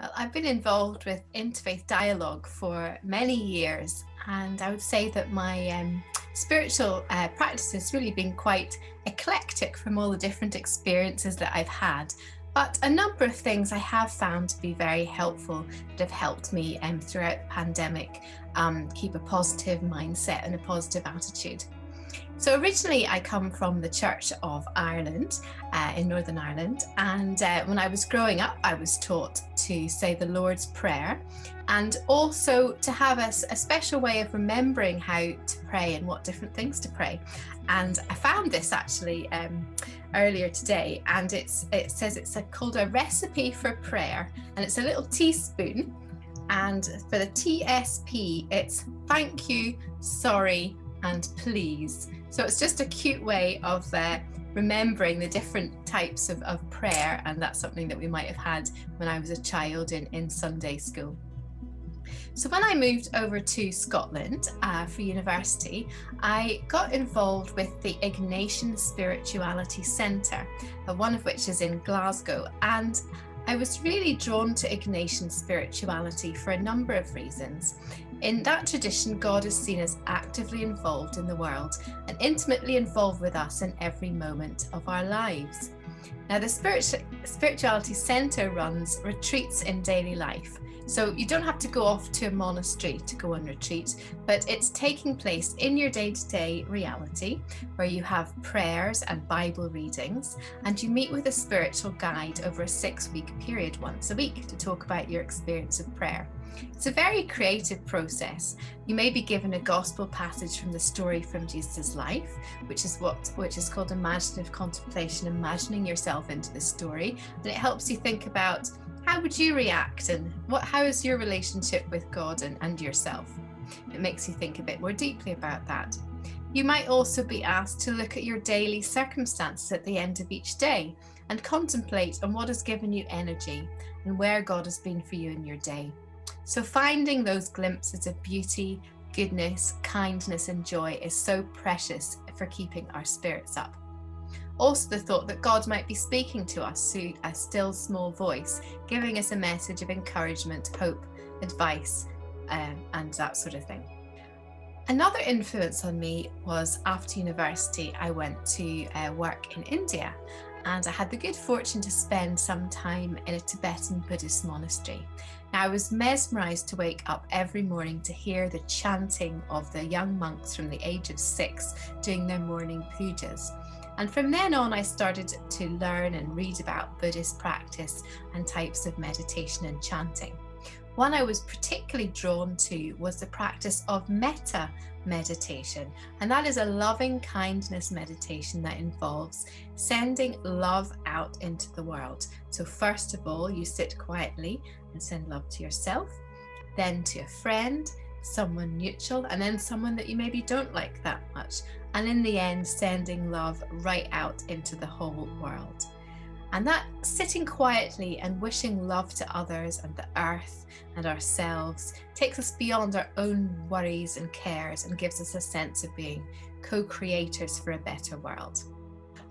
Well, I've been involved with interfaith dialogue for many years, and I would say that my spiritual practice has really been quite eclectic from all the different experiences that I've had. But a number of things I have found to be very helpful that have helped me throughout the pandemic keep a positive mindset and a positive attitude. So originally I come from the Church of Ireland in Northern Ireland, and when I was growing up I was taught to say the Lord's Prayer and also to have a special way of remembering how to pray and what different things to pray. And I found this actually earlier today, and it says it's called a recipe for prayer, and it's a little teaspoon, and for the TSP it's thank you, sorry and please. So it's just a cute way of remembering the different types of prayer, and that's something that we might have had when I was a child in Sunday school. So when I moved over to Scotland for university, I got involved with the Ignatian Spirituality Centre, one of which is in Glasgow, and I was really drawn to Ignatian spirituality for a number of reasons. In that tradition, God is seen as actively involved in the world and intimately involved with us in every moment of our lives. Now, the Spirituality Centre runs retreats in daily life. So you don't have to go off to a monastery to go on retreat, but it's taking place in your day-to-day reality, where you have prayers and Bible readings, and you meet with a spiritual guide over a 6-week period once a week to talk about your experience of prayer. It's a very creative process. You may be given a gospel passage from the story from Jesus' life, which is called imaginative contemplation, imagining yourself into the story, and it helps you think about how would you react and how is your relationship with God and yourself. It makes you think a bit more deeply about that. You might also be asked to look at your daily circumstances at the end of each day and contemplate on what has given you energy and where God has been for you in your day. So finding those glimpses of beauty, goodness, kindness and joy is so precious for keeping our spirits up. Also the thought that God might be speaking to us through a still small voice, giving us a message of encouragement, hope, advice, and that sort of thing. Another influence on me was after university, I went to work in India, and I had the good fortune to spend some time in a Tibetan Buddhist monastery. Now, I was mesmerized to wake up every morning to hear the chanting of the young monks from the age of 6 doing their morning pujas. And from then on, I started to learn and read about Buddhist practice and types of meditation and chanting. One I was particularly drawn to was the practice of metta meditation, and that is a loving kindness meditation that involves sending love out into the world. So first of all, you sit quietly and send love to yourself, then to a friend, someone neutral, and then someone that you maybe don't like that much. And in the end, sending love right out into the whole world. And that sitting quietly and wishing love to others and the earth and ourselves takes us beyond our own worries and cares and gives us a sense of being co-creators for a better world.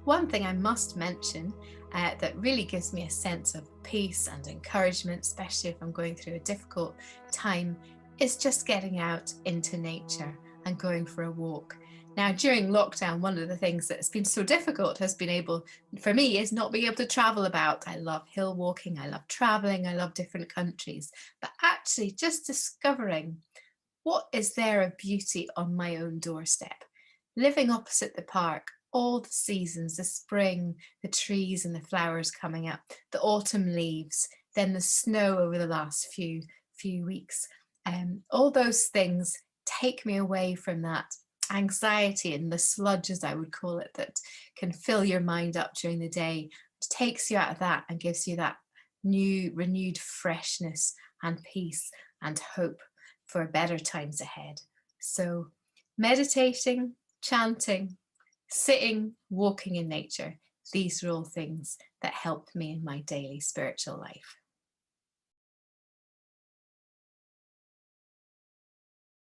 One thing I must mention that really gives me a sense of peace and encouragement, especially if I'm going through a difficult time, is just getting out into nature and going for a walk. Now, during lockdown, one of the things that's been so difficult for me is not being able to travel about. I love hill walking, I love traveling, I love different countries, but actually just discovering what is there of beauty on my own doorstep. Living opposite the park, all the seasons, the spring, the trees and the flowers coming up, the autumn leaves, then the snow over the last few weeks. All those things take me away from that anxiety and the sludge, as I would call it, that can fill your mind up during the day. It takes you out of that and gives you that new, renewed freshness and peace and hope for better times ahead. So meditating, chanting, sitting, walking in nature, these are all things that help me in my daily spiritual life.